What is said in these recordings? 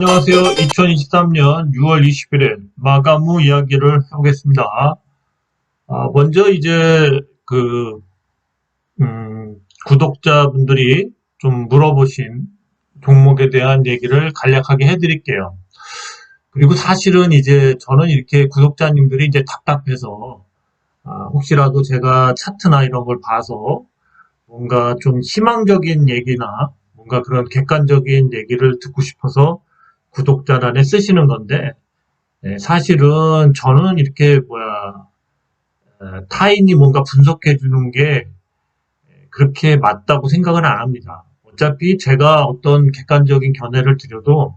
안녕하세요. 2023년 6월 20일에 마감 후 이야기를 해보겠습니다. 먼저 이제 구독자분들이 좀 물어보신 종목에 대한 얘기를 간략하게 해드릴게요. 그리고 사실은 이제 저는 이렇게 구독자님들이 이제 답답해서 혹시라도 제가 차트나 이런 걸 봐서 뭔가 좀 희망적인 얘기나 뭔가 그런 객관적인 얘기를 듣고 싶어서 구독자란에 쓰시는 건데, 사실은 저는 이렇게 타인이 뭔가 분석해 주는 게 그렇게 맞다고 생각은 안 합니다. 어차피 제가 어떤 객관적인 견해를 드려도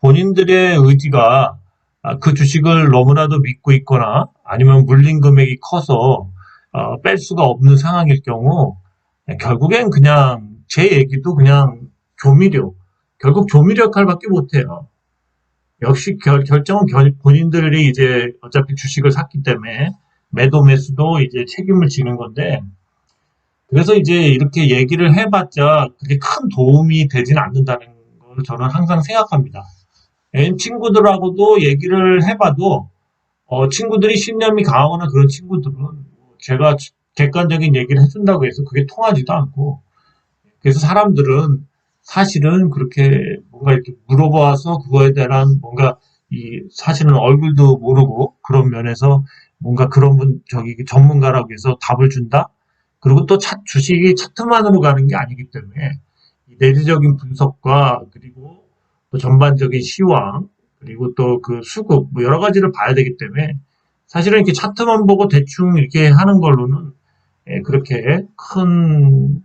본인들의 의지가 그 주식을 너무나도 믿고 있거나 아니면 물린 금액이 커서 뺄 수가 없는 상황일 경우 결국엔 그냥 제 얘기도 그냥 조미료, 결국 조미료 역할밖에 못해요. 역시 결정은 본인들이 이제 어차피 주식을 샀기 때문에 매도 매수도 이제 책임을 지는 건데, 그래서 이제 이렇게 얘기를 해봤자 그게 큰 도움이 되진 않는다는 걸 저는 항상 생각합니다. 친구들하고도 얘기를 해봐도 친구들이 신념이 강하거나 그런 친구들은 제가 객관적인 얘기를 해준다고 해서 그게 통하지도 않고, 그래서 사람들은 사실은 그렇게 뭔가 이렇게 물어봐서 그거에 대한 뭔가 사실은 얼굴도 모르고 그런 면에서 뭔가 그런 저기 전문가라고 해서 답을 준다? 그리고 또 주식이 차트만으로 가는 게 아니기 때문에 이 내재적인 분석과 그리고 또 전반적인 시황 그리고 또 그 수급 뭐 여러 가지를 봐야 되기 때문에 사실은 이렇게 차트만 보고 대충 이렇게 하는 걸로는 그렇게 큰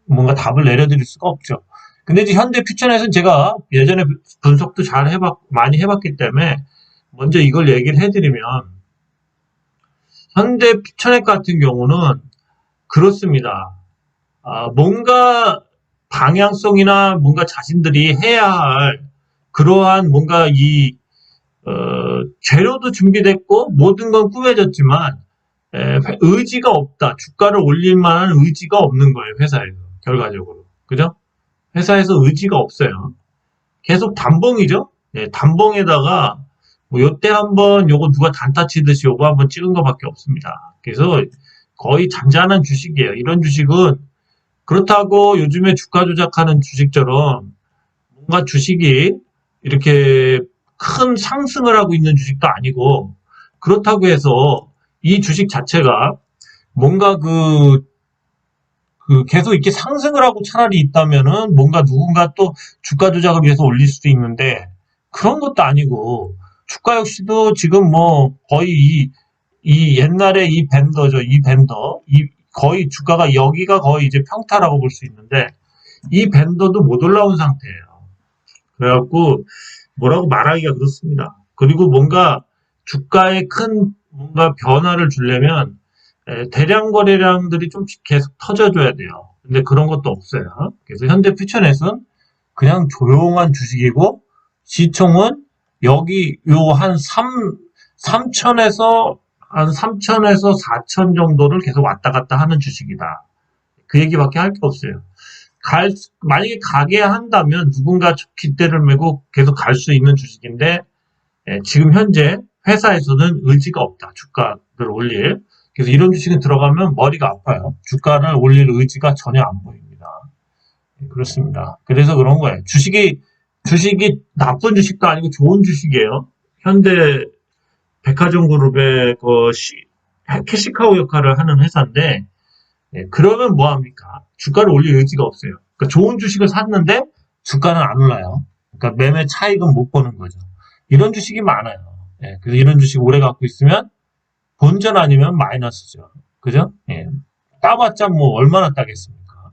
뭔가 답을 내려드릴 수가 없죠. 근데 이제 현대 퓨처넷은 제가 예전에 분석도 많이 해봤기 때문에 먼저 이걸 얘기를 해드리면, 현대 퓨처넷 같은 경우는 그렇습니다. 뭔가 방향성이나 뭔가 자신들이 해야 할 그러한 뭔가 재료도 준비됐고 모든 건 꾸며졌지만 의지가 없다. 주가를 올릴 만한 의지가 없는 거예요, 회사에서. 결과적으로. 그죠? 회사에서 의지가 없어요. 계속 단봉이죠? 예, 단봉에다가 뭐 요때 한번 요거 누가 단타 치듯이 요거 한번 찍은 것밖에 없습니다. 그래서 거의 잔잔한 주식이에요. 이런 주식은 그렇다고 요즘에 주가 조작하는 주식처럼 뭔가 주식이 이렇게 큰 상승을 하고 있는 주식도 아니고, 그렇다고 해서 이 주식 자체가 뭔가 계속 이렇게 상승을 하고 차라리 있다면은 뭔가 누군가 또 주가 조작을 위해서 올릴 수도 있는데, 그런 것도 아니고 주가 역시도 지금 뭐 거의 이 옛날에 이 밴더죠. 이 밴더. 거의 주가가 여기가 거의 이제 평타라고 볼 수 있는데 이 밴더도 못 올라온 상태예요. 그래갖고 뭐라고 말하기가 그렇습니다. 그리고 뭔가 주가에 큰 뭔가 변화를 주려면 대량 거래량들이 좀 계속 터져줘야 돼요. 근데 그런 것도 없어요. 그래서 현대 퓨처넷은 그냥 조용한 주식이고, 시총은 여기 요 한 3천에서 한 3천에서 4천 정도를 계속 왔다 갔다 하는 주식이다. 그 얘기밖에 할 게 없어요. 만약에 가게 한다면 누군가 깃대를 메고 계속 갈 수 있는 주식인데, 지금 현재 회사에서는 의지가 없다. 주가를 올릴. 그래서 이런 주식에 들어가면 머리가 아파요. 주가를 올릴 의지가 전혀 안 보입니다. 그렇습니다. 그래서 그런 거예요. 주식이 나쁜 주식도 아니고 좋은 주식이에요. 현대 백화점 그룹의 캐시카우 역할을 하는 회사인데, 그러면 뭐 합니까? 주가를 올릴 의지가 없어요. 그러니까 좋은 주식을 샀는데 주가는 안 올라요. 그러니까 매매 차익은 못 보는 거죠. 이런 주식이 많아요. 그래서 이런 주식 오래 갖고 있으면 본전 아니면 마이너스죠. 그죠? 따봤자 뭐 얼마나 따겠습니까?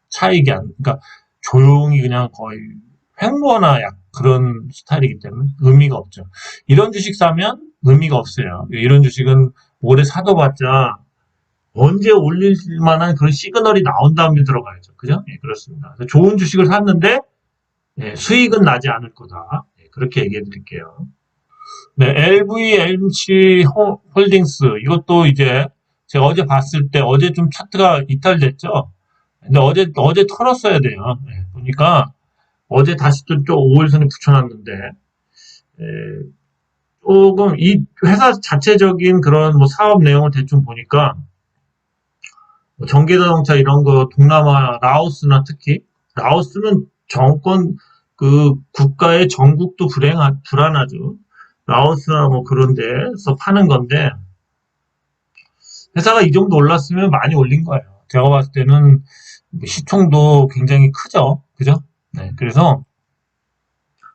차익이 그러니까 조용히 그냥 거의 횡보나 그런 스타일이기 때문에 의미가 없죠. 이런 주식 사면 의미가 없어요. 이런 주식은 오래 사도 봤자 언제 올릴 만한 그런 시그널이 나온 다음에 들어가야죠. 그죠? 그렇습니다. 좋은 주식을 샀는데 수익은 나지 않을 거다. 그렇게 얘기해 드릴게요. 네, LVMC 홀딩스 이것도 이제 제가 어제 봤을 때 어제 좀 차트가 이탈됐죠. 근데 어제 털었어야 돼요. 보니까 어제 다시 또 5일선에 붙여놨는데, 에, 조금 이 회사 자체적인 그런 뭐 사업 내용을 대충 보니까 뭐 전기자동차 이런 거 동남아 라오스나 특히 라오스는 정권 그 국가의 전국도 불안하죠. 라오스나 뭐 그런 데서 파는 건데 회사가 이 정도 올랐으면 많이 올린 거예요. 제가 봤을 때는 시총도 굉장히 크죠. 그죠? 네, 그래서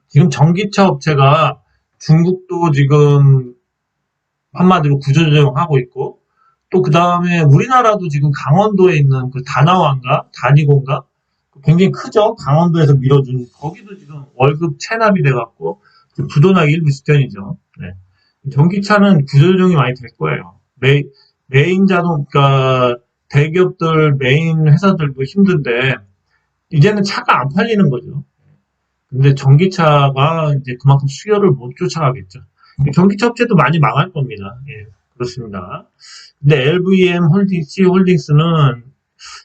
지금 전기차 업체가 중국도 지금 한마디로 구조조정하고 있고 또 그 다음에 우리나라도 지금 강원도에 있는 그 다나와인가 다니곤가 굉장히 크죠. 강원도에서 밀어준 거기도 지금 월급 체납이 돼갖고 부도나기 일부 직전이죠. 네. 전기차는 구조조정이 많이 될 거예요. 메인 자동차 대기업들 메인 회사들도 힘든데 이제는 차가 안 팔리는 거죠. 근데 전기차가 이제 그만큼 수요를 못 쫓아가겠죠. 전기차 업체도 많이 망할 겁니다. 예, 그렇습니다. 근데 LVM 홀딩스는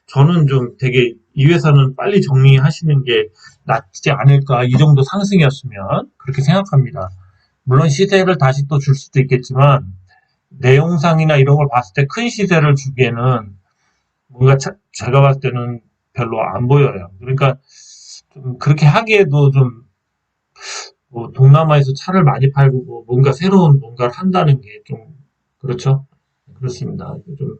저는 좀 되게 이 회사는 빨리 정리하시는 게 낫지 않을까. 이 정도 상승이었으면 그렇게 생각합니다. 물론 시세를 다시 또 줄 수도 있겠지만 내용상이나 이런 걸 봤을 때 큰 시세를 주기에는 뭔가 제가 봤을 때는 별로 안 보여요. 그러니까 좀 그렇게 하기에도 좀 뭐 동남아에서 차를 많이 팔고 뭐 뭔가 새로운 뭔가를 한다는 게 좀 그렇죠. 그렇습니다. 좀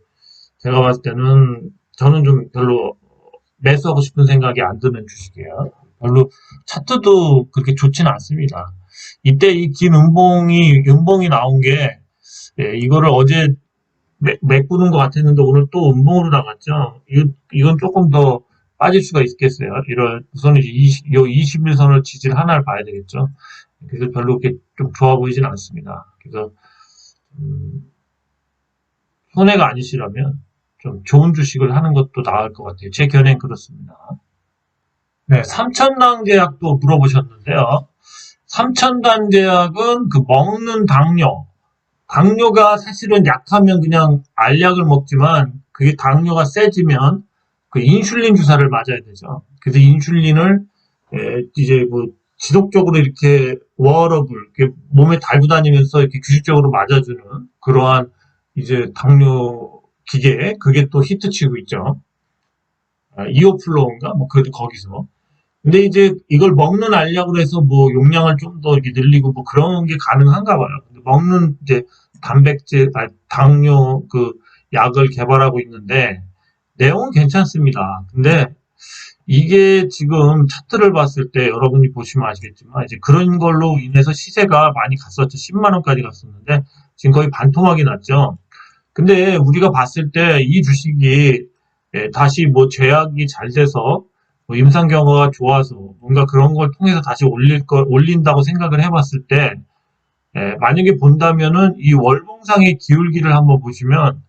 제가 봤을 때는 저는 좀 별로 매수하고 싶은 생각이 안 드는 주식이에요. 별로 차트도 그렇게 좋지는 않습니다. 이때 이 긴 음봉이 나온 게 예, 이거를 어제 메꾸는 것 같았는데 오늘 또 음봉으로 나갔죠. 이건 조금 더 빠질 수가 있겠어요. 이런 우선 이제 21선을 지지를 하나를 봐야 되겠죠. 그래서 별로 그렇게 좀 좋아 보이진 않습니다. 그래서 손해가 아니시라면 좀 좋은 주식을 하는 것도 나을 것 같아요. 제 견해는 그렇습니다. 네, 삼천당 제약도 물어보셨는데요. 삼천당 제약은 그 먹는 당뇨가 사실은 약하면 그냥 알약을 먹지만 그게 당뇨가 세지면 그 인슐린 주사를 맞아야 되죠. 그래서 인슐린을 이제 뭐 지속적으로 이렇게 워러블 이렇게 몸에 달고 다니면서 이렇게 규칙적으로 맞아주는 그러한 이제 당뇨 기계 그게 또 히트치고 있죠. 이오플로우인가 뭐 그래도 거기서. 근데 이제 이걸 먹는 알약으로 해서 뭐 용량을 좀 더 이렇게 늘리고 뭐 그런 게 가능한가 봐요. 근데 먹는 이제 당뇨 그 약을 개발하고 있는데 내용은 괜찮습니다. 근데 이게 지금 차트를 봤을 때 여러분이 보시면 아시겠지만 이제 그런 걸로 인해서 시세가 많이 갔었죠. 10만 원까지 갔었는데 지금 거의 반토막이 났죠. 근데 우리가 봤을 때 이 주식이 다시 뭐 제약이 잘 돼서 뭐 임상 경과가 좋아서 뭔가 그런 걸 통해서 다시 올린다고 생각을 해봤을 때 만약에 본다면은 이 월봉상의 기울기를 한번 보시면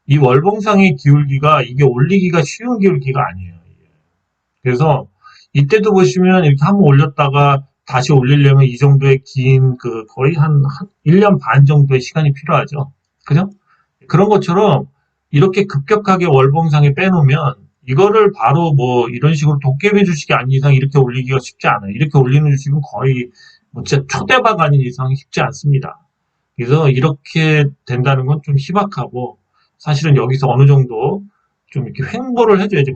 이 월봉상의 기울기가 이게 올리기가 쉬운 기울기가 아니에요. 그래서 이때도 보시면 이렇게 한번 올렸다가 다시 올리려면 이 정도의 긴 그 거의 한 1년 반 정도의 시간이 필요하죠. 그죠? 그런 것처럼 이렇게 급격하게 월봉상에 빼놓으면 이거를 바로 뭐 이런 식으로 도깨비 주식이 아닌 이상 이렇게 올리기가 쉽지 않아요. 이렇게 올리는 주식은 거의 뭐 진짜 초대박 아닌 이상 쉽지 않습니다. 그래서 이렇게 된다는 건 좀 희박하고 사실은 여기서 어느 정도 좀 이렇게 횡보를 해줘야죠.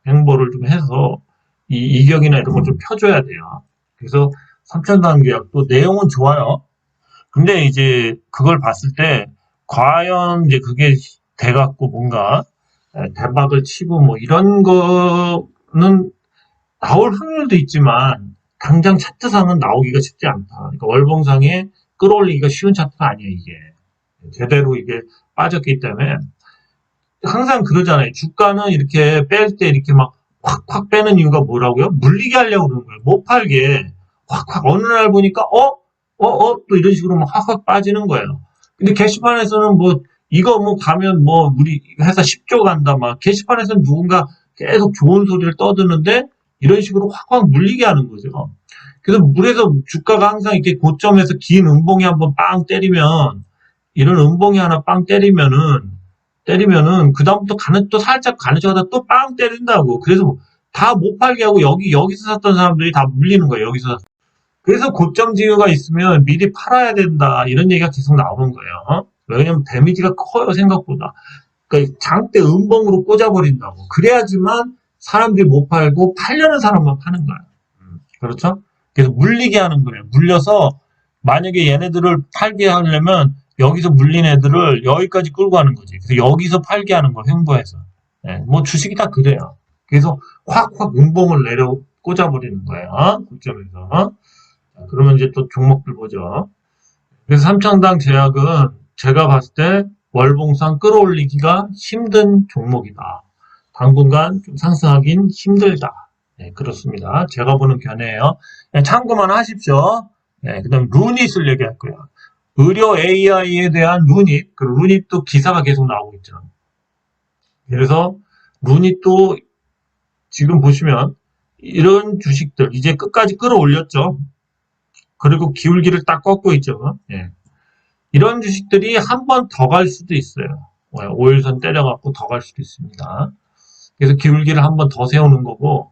횡보를 좀 해서 이 이격이나 이런 걸 좀 펴줘야 돼요. 그래서 삼천단 계약도 내용은 좋아요. 근데 이제 그걸 봤을 때 과연 이제 그게 돼갖고 뭔가 대박을 치고 뭐 이런 거는 나올 확률도 있지만 당장 차트상은 나오기가 쉽지 않다. 그러니까 월봉상에 끌어올리기가 쉬운 차트가 아니에요, 이게. 제대로 이게 빠졌기 때문에 항상 그러잖아요. 주가는 이렇게 뺄 때 이렇게 막 확확 빼는 이유가 뭐라고요? 물리게 하려고 그러는 거예요. 못 팔게. 확확 어느 날 보니까 또 이런 식으로 막 확확 빠지는 거예요. 근데 게시판에서는 뭐 이거 뭐 가면 뭐 우리 회사 10조 간다 막 게시판에서는 누군가 계속 좋은 소리를 떠드는데 이런 식으로 확확 물리게 하는 거죠. 그래서 물에서 주가가 항상 이렇게 고점에서 긴 음봉이 한번 빵 때리면 이런 음봉이 하나 빵 때리면은 그다음부터 또 살짝 가는 척하다 또 빵 때린다고. 그래서 다 못 팔게 하고 여기서 샀던 사람들이 다 물리는 거예요. 여기서. 그래서 고점 징후가 있으면 미리 팔아야 된다. 이런 얘기가 계속 나오는 거예요. 왜냐면 데미지가 커요, 생각보다. 그러니까 장대 음봉으로 꽂아버린다고. 그래야지만 사람들이 못 팔고 팔려는 사람만 파는 거예요. 그렇죠? 그래서 물리게 하는 거예요. 물려서 만약에 얘네들을 팔게 하려면 여기서 물린 애들을 여기까지 끌고 가는 거지. 그래서 여기서 팔게 하는 거 횡보해서. 네, 뭐 주식이 다 그래요. 그래서 확확 음봉을 내려 꽂아버리는 거예요. 고점에서. 그러면 이제 또 종목들 보죠. 그래서 삼천당 제약은 제가 봤을 때 월봉상 끌어올리기가 힘든 종목이다. 당분간 좀 상승하긴 힘들다. 네, 그렇습니다. 제가 보는 견해예요. 그냥 참고만 하십시오. 네, 그 다음 루닛을 얘기할 거예요. 의료 AI에 대한 루닛, 그 루닛도 기사가 계속 나오고 있죠. 그래서 루닛도 지금 보시면 이런 주식들 이제 끝까지 끌어올렸죠. 그리고 기울기를 딱 꺾고 있죠. 예. 이런 주식들이 한 번 더 갈 수도 있어요. 5일선 때려갖고 더 갈 수도 있습니다. 그래서 기울기를 한 번 더 세우는 거고,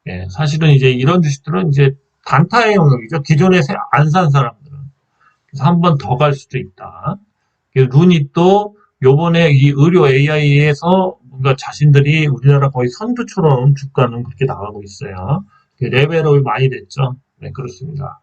예, 사실은 이제 이런 주식들은 이제 단타의 영역이죠. 기존에 안 산 사람들은. 그래서 한 번 더 갈 수도 있다. 그래서 루닛도 요번에 이 의료 AI에서 뭔가 자신들이 우리나라 거의 선두처럼 주가는 그렇게 나가고 있어요. 레벨업이 많이 됐죠. 네, 그렇습니다.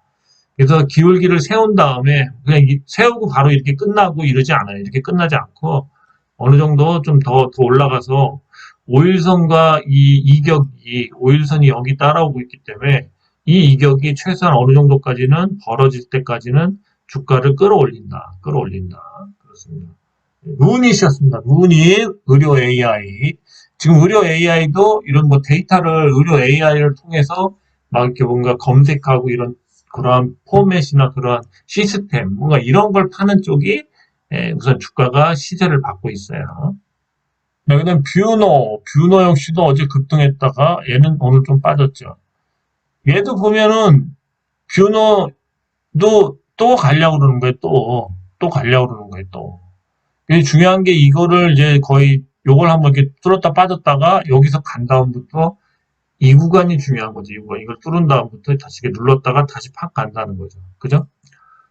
그래서 기울기를 세운 다음에 그냥 세우고 바로 이렇게 끝나고 이러지 않아요. 이렇게 끝나지 않고 어느 정도 좀 더 올라가서 5일선과 이 이격이 5일선이 여기 따라오고 있기 때문에 이 이격이 최소한 어느 정도까지는 벌어질 때까지는 주가를 끌어올린다. 그렇습니다. 루닛이었습니다. 루닛 의료 AI. 지금 의료 AI도 이런 뭐 데이터를 의료 AI를 통해서 막 이렇게 뭔가 검색하고 이런 그러한 포맷이나 그러한 시스템, 뭔가 이런 걸 파는 쪽이 우선 주가가 시세를 받고 있어요. 네, 그다음 뷰노 역시도 어제 급등했다가 얘는 오늘 좀 빠졌죠. 얘도 보면은 뷰노도 또 가려고 그러는 거예요. 또 가려고 그러는 거예요. 또. 중요한 게 이거를 이제 거의 요걸 한번 이렇게 뚫었다 빠졌다가 여기서 간 다음부터 이 구간이 중요한 거지. 이걸 뚫은 다음부터 다시 이렇게 눌렀다가 다시 팍 간다는 거죠. 그죠?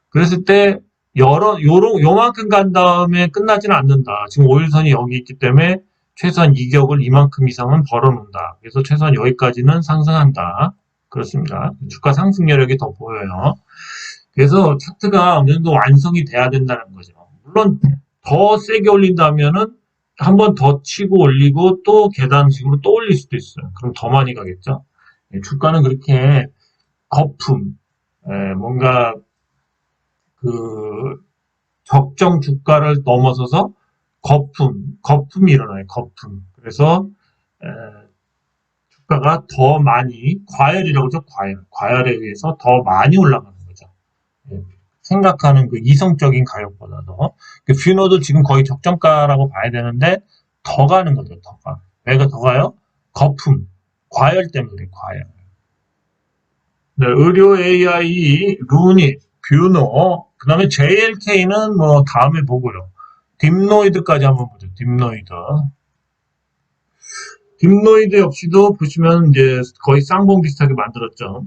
그랬을 때 요만큼 간 다음에 끝나지는 않는다. 지금 5일선이 여기 있기 때문에 최소한 이격을 이만큼 이상은 벌어놓는다. 그래서 최소한 여기까지는 상승한다. 그렇습니다. 주가 상승 여력이 더 보여요. 그래서 차트가 어느 정도 완성이 돼야 된다는 거죠. 물론 더 세게 올린다면은 한 번 더 치고 올리고 또 계단식으로 또 올릴 수도 있어요. 그럼 더 많이 가겠죠. 주가는 그렇게 거품, 뭔가 그 적정 주가를 넘어서서 거품이 일어나요. 거품. 그래서 주가가 더 많이 과열이라고 하죠. 과열에 의해서 더 많이 올라가는 거죠. 생각하는 그 이성적인 가격보다도. 뷰노도 지금 거의 적정가라고 봐야 되는데 더 가는 거죠. 더 가. 왜가 더 가요? 거품, 과열 때문에 과열. 네, 의료 AI, 루닛, 뷰노, 그 다음에 JLK는 뭐 다음에 보고요. 딥노이드까지 한번 보죠. 딥노이드 역시도 보시면 이제 거의 쌍봉 비슷하게 만들었죠.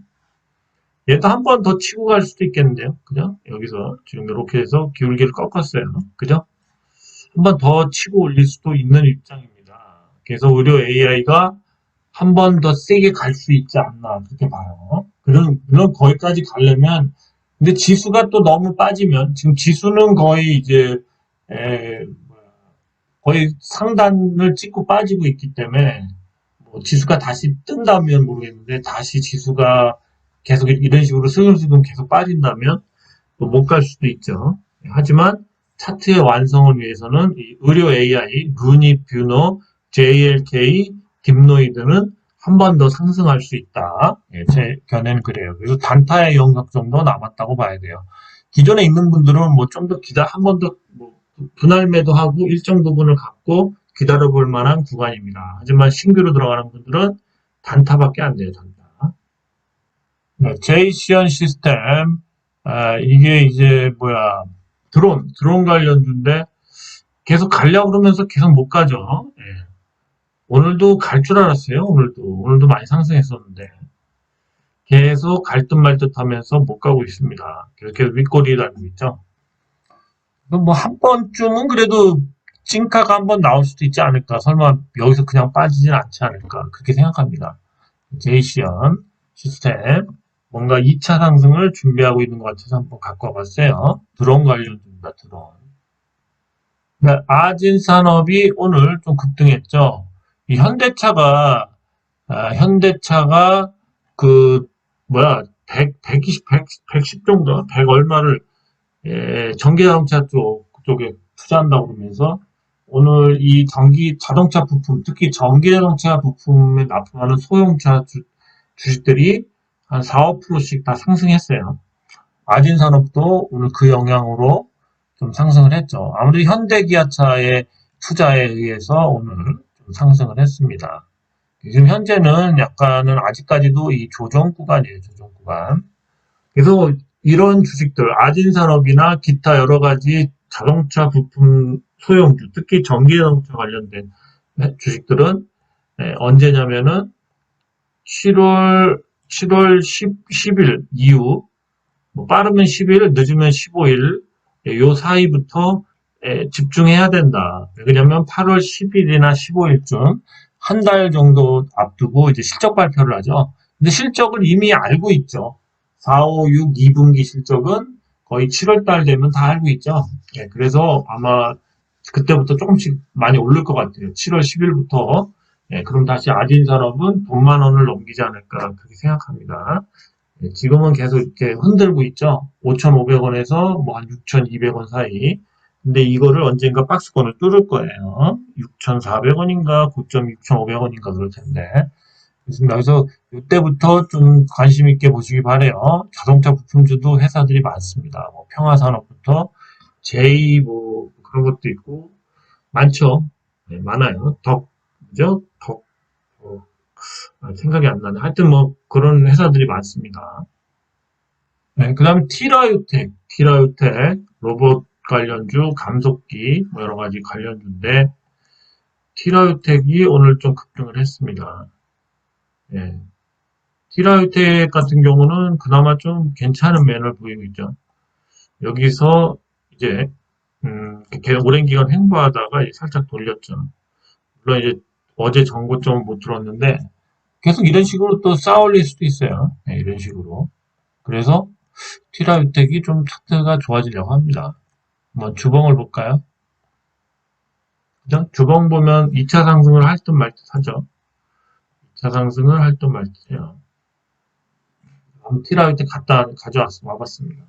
얘도 한 번 더 치고 갈 수도 있겠는데요. 그죠? 여기서 지금 이렇게 해서 기울기를 꺾었어요. 그죠? 한 번 더 치고 올릴 수도 있는 입장입니다. 그래서 의료 AI가 한 번 더 세게 갈 수 있지 않나 그렇게 봐요. 물론 거기까지 가려면 근데 지수가 또 너무 빠지면 지금 지수는 거의 이제 거의 상단을 찍고 빠지고 있기 때문에 뭐 지수가 다시 뜬다면 모르겠는데 다시 지수가 계속 이런 식으로 슬금슬금 계속 빠진다면 못 갈 수도 있죠. 하지만 차트의 완성을 위해서는 이 의료 AI, 루니, 뷰노, JLK, 딥노이드는 한 번 더 상승할 수 있다. 제 견해는 그래요. 그래서 단타의 영역 정도 남았다고 봐야 돼요. 기존에 있는 분들은 뭐 좀 더 한 번 더 분할 매도하고 일정 부분을 갖고 기다려볼 만한 구간입니다. 하지만 신규로 들어가는 분들은 단타밖에 안 돼요. 단타. 네, 제이시언 시스템 이게 이제 드론 관련주인데 계속 가려고 그러면서 계속 못 가죠. 예. 오늘도 갈 줄 알았어요. 오늘도 많이 상승했었는데 계속 갈 듯 말 듯 하면서 못 가고 있습니다. 계속 윗꼬리를 달고 있죠. 뭐 한 번쯤은 그래도 찐카가 한 번 나올 수도 있지 않을까. 설마 여기서 그냥 빠지진 않지 않을까. 그렇게 생각합니다. 제이시안 시스템 뭔가 2차 상승을 준비하고 있는 것 같아서 한번 갖고 와봤어요. 드론 관련주입니다. 드론. 네, 아진산업이 오늘 좀 급등했죠. 이 현대차가 그 뭐야 120, 110 정도 100 얼마를 전기자동차 쪽에 투자한다고 그러면서 오늘 이 자동차 부품, 특히 전기자동차 부품에 납품하는 소형차 주식들이 한 4, 5%씩 다 상승했어요. 아진산업도 오늘 그 영향으로 좀 상승을 했죠. 아무래도 현대기아차의 투자에 의해서 오늘 좀 상승을 했습니다. 지금 현재는 약간은 아직까지도 이 조정 구간이에요, 조정 구간. 그래서 이런 주식들, 아진산업이나 기타 여러 가지 자동차 부품 소형주, 특히 전기자동차 관련된 주식들은 언제냐면은 7월 10일 이후, 뭐 빠르면 10일, 늦으면 15일, 요 사이부터 집중해야 된다. 왜냐면 8월 10일이나 15일쯤 한 달 정도 앞두고 이제 실적 발표를 하죠. 근데 실적을 이미 알고 있죠. 4, 5, 6, 2분기 실적은 거의 7월 달 되면 다 알고 있죠. 그래서 아마 그때부터 조금씩 많이 오를 것 같아요. 7월 10일부터. 그럼 다시 아진산업은 돈만 원을 넘기지 않을까 그렇게 생각합니다. 지금은 계속 이렇게 흔들고 있죠. 5,500원에서 뭐 한 6,200원 사이. 근데 이거를 언젠가 박스권을 뚫을 거예요. 6,400원인가, 고점 6,500원인가 그럴 텐데. 그래서 이때부터 좀 관심 있게 보시기 바래요. 자동차 부품주도 회사들이 많습니다. 뭐 평화산업부터 제이 뭐 그런 것도 있고 많죠. 많아요. 그죠? 생각이 안 나네. 하여튼 뭐 그런 회사들이 많습니다. 그 다음에 티라유텍, 로봇 관련주, 감속기, 뭐 여러 가지 관련주인데, 티라유텍이 오늘 좀 급등을 했습니다. 예. 티라유텍 같은 경우는 그나마 좀 괜찮은 매너를 보이고 있죠. 여기서 이제, 계속 오랜 기간 횡보하다가 살짝 돌렸죠. 물론 이제 어제 정고점은 못 들었는데, 계속 이런 식으로 또 쌓아올릴 수도 있어요. 이런 식으로. 그래서 티라유텍이 좀 차트가 좋아지려고 합니다. 한번 주봉을 볼까요? 그죠? 주봉 보면 2차 상승을 할 듯 말 듯 하죠. 2차 상승을 할 듯 말 듯해요. 티라유텍 와봤습니다.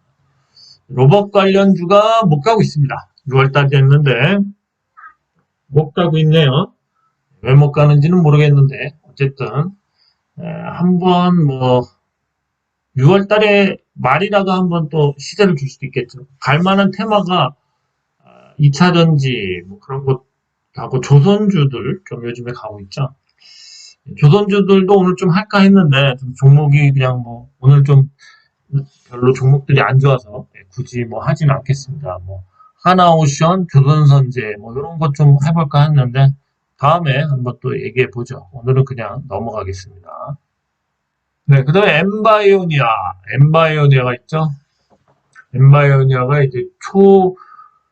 로봇 관련주가 못 가고 있습니다. 6월달 됐는데 못 가고 있네요. 왜 못 가는지는 모르겠는데 어쨌든 한번 뭐 6월 달에 말이라도 한번 또 시세를 줄 수도 있겠죠. 갈만한 테마가 2차전지 뭐 그런 것하고 조선주들 좀 요즘에 가고 있죠. 조선주들도 오늘 좀 할까 했는데 좀 종목이 그냥 뭐 오늘 좀 별로 종목들이 안 좋아서 굳이 뭐 하진 않겠습니다. 뭐 하나오션, 조선선제 뭐 이런 것 좀 해볼까 했는데 다음에 한번 또 얘기해 보죠. 오늘은 그냥 넘어가겠습니다. 네, 그 다음에 엠바이오니아가 있죠. 엠바이오니아가 이제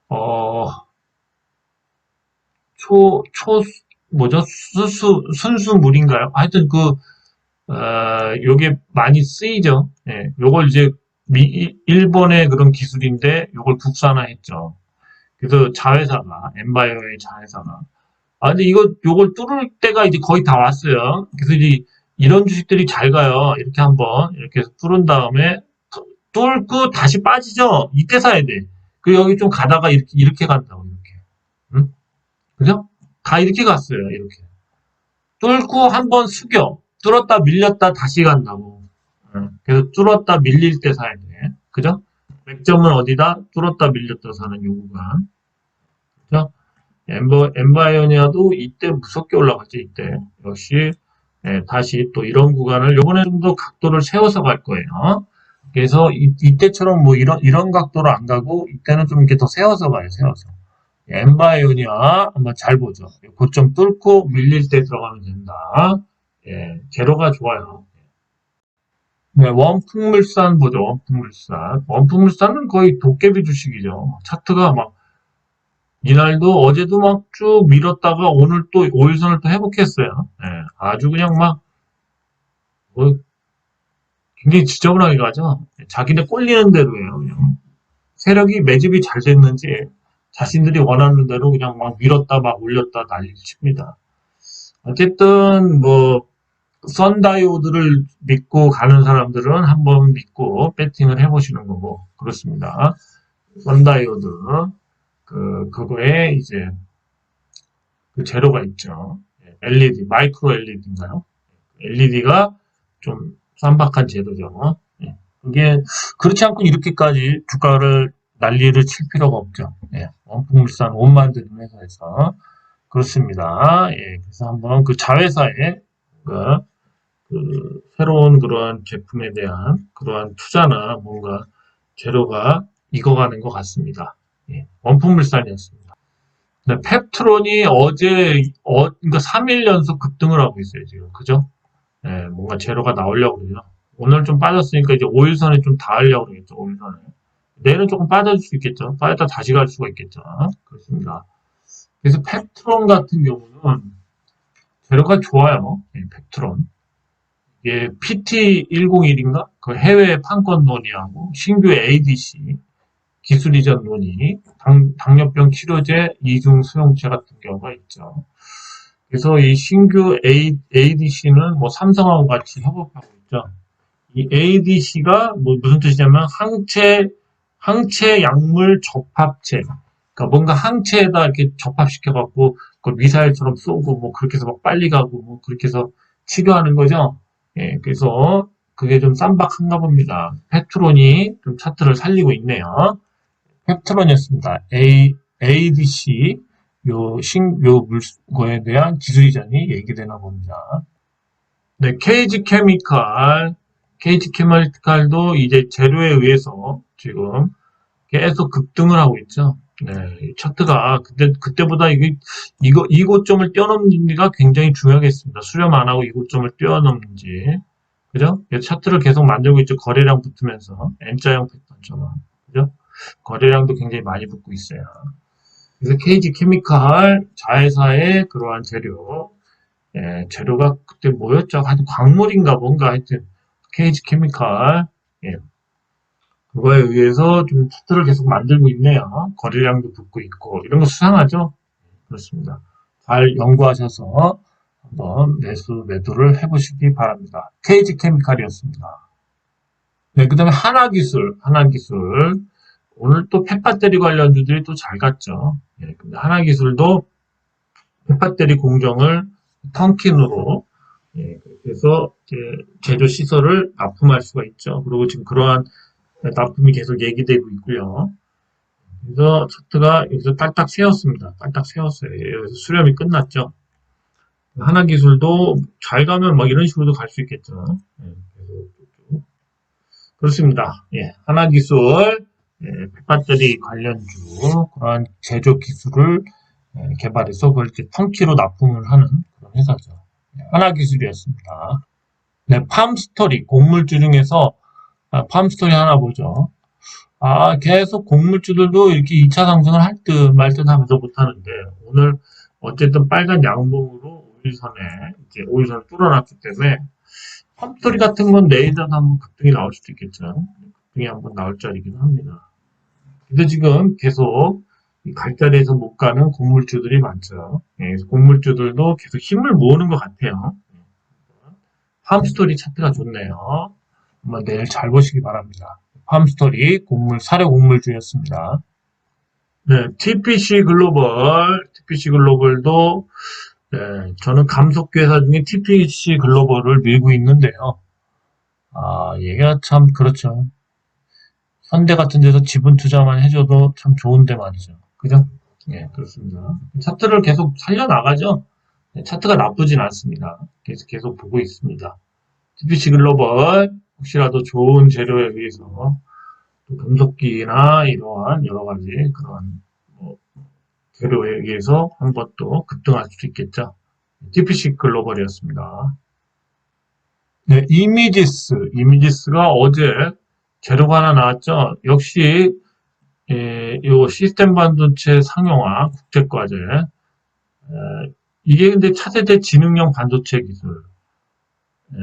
어, 초, 뭐죠? 순수물인가요? 하여튼 요게 많이 쓰이죠. 예, 요걸 이제 일본의 그런 기술인데 요걸 국산화했죠. 그래서 엠바이오의 자회사가. 근데 요걸 뚫을 때가 이제 거의 다 왔어요. 그래서 이제 이런 주식들이 잘 가요. 이렇게 한번, 이렇게 해서 뚫은 다음에 뚫고 다시 빠지죠? 이때 사야 돼. 여기 좀 가다가 이렇게 간다고, 이렇게. 응? 그죠? 다 이렇게 갔어요, 이렇게. 뚫고 한번 뚫었다 밀렸다 다시 간다고. 그래서 뚫었다 밀릴 때 사야 돼. 그죠? 맥점은 어디다? 뚫었다 밀렸다 사는 요 구간. 그죠? 엠바이오니아도 이때 무섭게 올라갔죠, 이때. 역시, 다시 또 이런 구간을 요번에 좀 더 각도를 세워서 갈 거예요. 그래서 이때처럼 뭐 이런 각도로 안 가고 이때는 좀 이렇게 더 세워서 가요, 세워서. 엔바이오니아 한번 잘 보죠. 고점 뚫고 밀릴 때 들어가면 된다. 예, 제로가 좋아요. 네, 원풍물산 보죠. 원풍물산. 원풍물산은 거의 도깨비 주식이죠. 차트가 막 이날도 어제도 막 쭉 밀었다가 오늘 또 5일선을 또 회복했어요. 예, 아주 그냥 막 뭐 굉장히 지저분하게 가죠. 자기네 꼴리는 대로예요. 그냥. 세력이 매집이 잘 됐는지 자신들이 원하는 대로 그냥 막 밀었다 막 올렸다 난리를 칩니다. 어쨌든 뭐 선다이오드를 믿고 가는 사람들은 한번 믿고 배팅을 해보시는 거고 그렇습니다. 선다이오드 그거에 이제 그 재료가 있죠. LED 마이크로 LED인가요? LED가 좀 쌈박한 제도죠. 예. 그게 그렇지 않고 이렇게까지 주가를 난리를 칠 필요가 없죠. 예. 원풍물산 옷 만드는 회사에서 그렇습니다. 예. 그래서 한번 그 자회사에 그 새로운 그러한 제품에 대한 그러한 투자나 뭔가 재료가 익어가는 것 같습니다. 예. 원풍물산이었습니다. 네, 펩트론이 그러니까 3일 연속 급등을 하고 있어요, 지금. 그죠? 예, 뭔가 재료가 나오려고 그러죠. 오늘 좀 빠졌으니까 이제 5일선에 좀 닿으려고 그러겠죠, 5일선에. 내일은 조금 빠질 수 있겠죠. 빠졌다 다시 갈 수가 있겠죠. 그렇습니다. 그래서 펩트론 같은 경우는 재료가 좋아요. 예, 펩트론. 이게 PT101인가? 그 해외 판권 논의하고 신규 ADC 기술 이전 논의, 당뇨병 치료제 이중 수용체 같은 경우가 있죠. 그래서 이 신규 ADC는 뭐 삼성하고 같이 협업하고 있죠. 이 ADC가 뭐 무슨 뜻이냐면 항체 약물 접합체. 그러니까 뭔가 항체에다 이렇게 접합시켜갖고 그 미사일처럼 쏘고 뭐 그렇게 해서 막 빨리 가고 뭐 그렇게 해서 치료하는 거죠. 예, 그래서 그게 좀 쌈박한가 봅니다. 페트론이 좀 차트를 살리고 있네요. 펩트론이었습니다. ADC 요 물거에 대한 기술 이전이 얘기되나 봅니다. 네, KG 케미칼도 이제 재료에 의해서 지금 계속 급등을 하고 있죠. 네, 차트가 그때보다 이 고점을 뛰어넘는지가 굉장히 중요하겠습니다. 수렴 안 하고 이 고점을 뛰어넘는지. 그죠? 차트를 계속 만들고 있죠. 거래량 붙으면서. N자형 패턴처럼. 그죠? 거래량도 굉장히 많이 붙고 있어요. 그래서 KG 케미칼 자회사의 그러한 재료, 예, 재료가 그때 뭐였죠? 하여튼 광물인가 뭔가 하여튼 KG 케미칼, 예, 그거에 의해서 좀 차트를 계속 만들고 있네요. 거래량도 붙고 있고 이런 거 수상하죠? 그렇습니다. 잘 연구하셔서 한번 매도를 해보시기 바랍니다. KG 케미칼이었습니다. 네, 그 다음에 하나기술. 오늘 또 펫배터리 관련주들이 또 잘 갔죠. 예, 근데 하나기술도 펫배터리 공정을 턴킨으로, 예, 그래서 제조 시설을 납품할 수가 있죠. 그리고 지금 그러한 납품이 계속 얘기되고 있고요. 그래서 차트가 여기서 딱딱 세웠습니다. 딱딱 세웠어요. 여기서 수렴이 끝났죠. 하나기술도 잘 가면 뭐 이런 식으로도 갈 수 있겠죠. 예, 계속 그렇습니다. 예, 하나기술, 예, 배터리 관련주, 그러한 제조 기술을 개발해서 그걸 이렇게 턴키로 납품을 하는 그런 회사죠. 예, 하나기술이었습니다. 네, 팜스토리, 곡물주 중에서, 팜스토리 하나 보죠. 계속 곡물주들도 이렇게 2차 상승을 할 듯 말 듯 하면서 못하는데, 오늘 어쨌든 빨간 양봉으로 5일선에, 이제 5일선을 뚫어놨기 때문에, 펌스토리 같은 건 내일이라도 한번 급등이 나올 수도 있겠죠. 급등이 한번 나올 자리긴 합니다. 근데 지금 계속 갈 자리에서 못 가는 곡물주들이 많죠. 예, 그래서 곡물주들도 계속 힘을 모으는 것 같아요. 팜스토리 차트가 좋네요. 한번 내일 잘 보시기 바랍니다. 팜스토리 사료 곡물주였습니다. 네, TPC 글로벌도 네, 저는 감속기 회사 중에 TPC 글로벌을 밀고 있는데요. 얘가 참 그렇죠. 현대 같은 데서 지분 투자만 해줘도 참 좋은데 말이죠. 그죠? 예, 그렇습니다. 차트를 계속 살려나가죠. 네, 차트가 나쁘진 않습니다. 계속 보고 있습니다. TPC 글로벌 혹시라도 좋은 재료에 의해서 금속기나 이러한 여러 가지 그런 뭐 재료에 의해서 한번 또 급등할 수도 있겠죠. TPC 글로벌이었습니다. 네, 이미지스가 어제 재료가 하나 나왔죠. 역시 요 시스템 반도체 상용화 국제과제. 이게 근데 차세대 지능형 반도체 기술,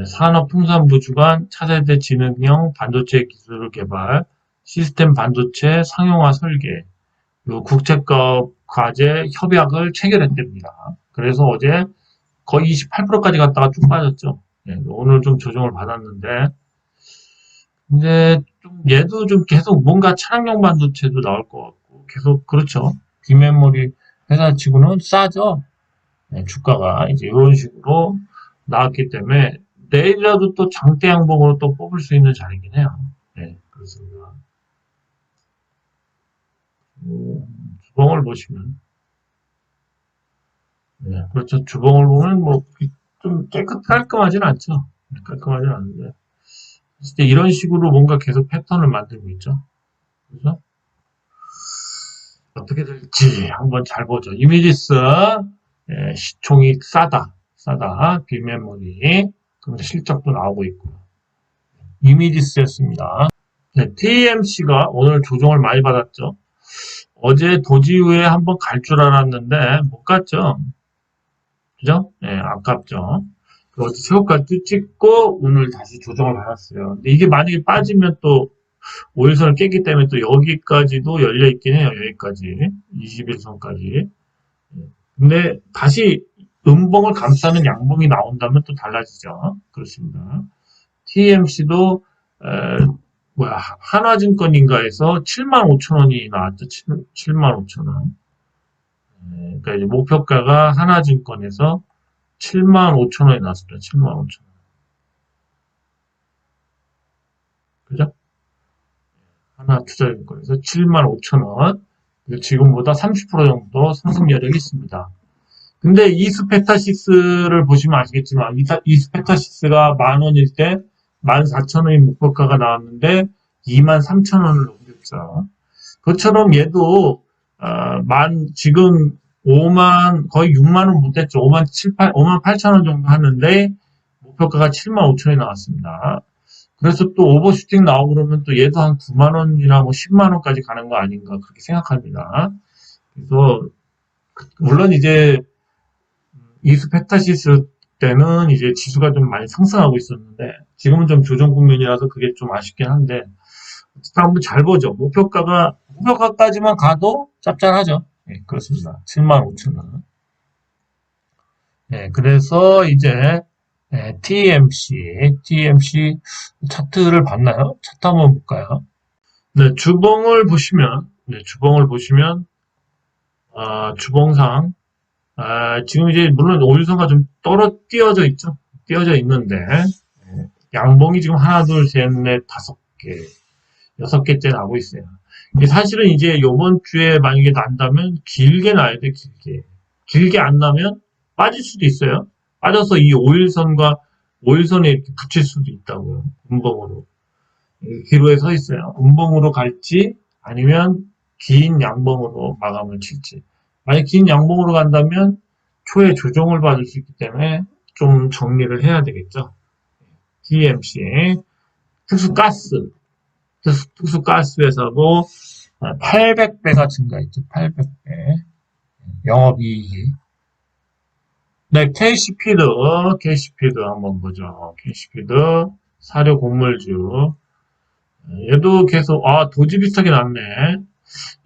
산업통상부 주관 차세대 지능형 반도체 기술 개발, 시스템 반도체 상용화 설계, 요 국제과 과제 협약을 체결했답니다. 그래서 어제 거의 28%까지 갔다가 쭉 빠졌죠. 오늘 좀 조정을 받았는데, 근데 좀 얘도 좀 계속 뭔가 차량용 반도체도 나올 것 같고, 계속 그렇죠. 비메모리 회사 치고는 싸죠. 주가가 이제 이런 식으로 나왔기 때문에 내일이라도 또 장대 양봉으로 또 뽑을 수 있는 자리긴 해요. 네, 그렇습니다. 주봉을 보시면, 네, 그렇죠. 주봉을 보면 뭐 좀 깔끔하진 않죠. 깔끔하진 않은데, 진짜 이런 식으로 뭔가 계속 패턴을 만들고 있죠. 그래서 어떻게 될지 한번 잘 보죠. 이미지스 시총이 싸다 빅메모리 그럼 실적도 나오고 있고 이미지스였습니다. 네, TMC가 오늘 조정을 많이 받았죠. 어제 도지 후에 한번 갈 줄 알았는데 못 갔죠. 그죠? 네, 아깝죠. 어제 새우까지 찍고 오늘 다시 조정을 받았어요. 근데 이게 만약에 빠지면 또 5일선을 깼기 때문에 또 여기까지도 열려 있긴 해요. 여기까지 21선까지. 근데 다시 음봉을 감싸는 양봉이 나온다면 또 달라지죠. 그렇습니다. TMC도 한화증권인가에서 75,000원이 나왔죠. 75,000원. 그러니까 이제 목표가가 하나증권에서 75,000원이 나왔습니다. 75,000원. 그죠? 하나투자증권에서 75,000원. 지금보다 30% 정도 상승 여력이 있습니다. 근데 이스페타시스를 보시면 아시겠지만 이스페타시스가 10,000원일 때 14,000원의 목표가가 나왔는데 23,000원을 넘겼죠. 그것처럼 얘도 지금 5만 거의 6만 원 못했죠. 5만 8천 원 정도 하는데 목표가가 7만 5천원이 나왔습니다. 그래서 또 오버슈팅 나오고 그러면 또 얘도 한 9만 원이나 뭐 10만 원까지 가는 거 아닌가 그렇게 생각합니다. 그래서 물론 이제 이스페타시스 때는 이제 지수가 좀 많이 상승하고 있었는데 지금은 좀 조정 국면이라서 그게 좀 아쉽긴 한데 한번 잘 보죠. 목표가까지만 가도 짭짤하죠. 네, 그렇습니다. 75,000원. 네, 그래서 이제 TMC 차트를 봤나요? 차트 한번 볼까요? 네, 주봉을 보시면 주봉상 지금 이제 물론 오일선가 좀 띄어져 있죠. 띄어져 있는데 양봉이 지금 하나, 둘, 셋, 넷, 5개, 6개째 나고 있어요. 사실은 이제 요번 주에 만약에 난다면 길게 나야 돼, 길게. 길게 안 나면 빠질 수도 있어요. 빠져서 이 5일선에 이렇게 붙일 수도 있다고요. 음봉으로. 기로에 서 있어요. 음봉으로 갈지 아니면 긴 양봉으로 마감을 칠지. 만약 긴 양봉으로 간다면 초에 조정을 받을 수 있기 때문에 좀 정리를 해야 되겠죠. DMC 특수가스 회사고 800배가 증가했죠. 800배 영업이익이. 네, KC피드 한번 보죠. KC피드 사료 곡물주. 얘도 계속 도지 비슷하게 났네.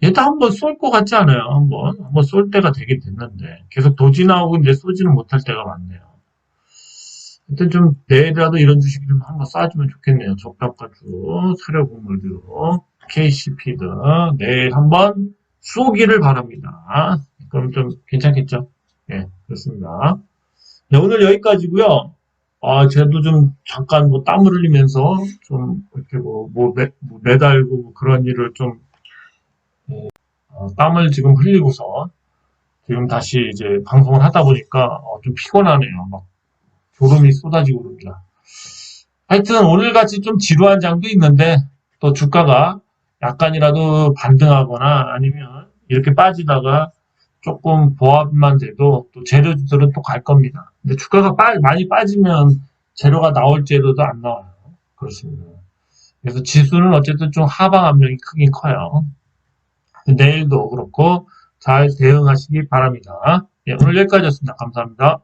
얘도 한번 쏠 것 같지 않아요? 한번 쏠 때가 되긴 됐는데 계속 도지 나오고 이제 쏘지는 못할 때가 많네요. 하여튼 좀 내일이라도 이런 주식이 좀 한번 쏴주면 좋겠네요. 저평가주, 사료곡물주, KC피드 내일 한번 쏘기를 바랍니다. 그럼 좀 괜찮겠죠? 네, 그렇습니다. 네, 오늘 여기까지고요. 쟤도 좀 잠깐 뭐 땀을 흘리면서 좀 이렇게 매달고 뭐 그런 일을 좀 땀을 지금 흘리고서 지금 다시 이제 방송을 하다 보니까 좀 피곤하네요. 막 졸음이 쏟아지고 그럽니다. 하여튼 오늘같이 좀 지루한 장도 있는데 또 주가가 약간이라도 반등하거나 아니면 이렇게 빠지다가 조금 보합만 돼도 또 재료들은 또 갈 겁니다. 근데 주가가 많이 빠지면 재료가 나올 재료도 안 나와요. 그렇습니다. 그래서 지수는 어쨌든 좀 하방 압력이 크긴 커요. 내일도 그렇고 잘 대응하시기 바랍니다. 예, 오늘 여기까지였습니다. 감사합니다.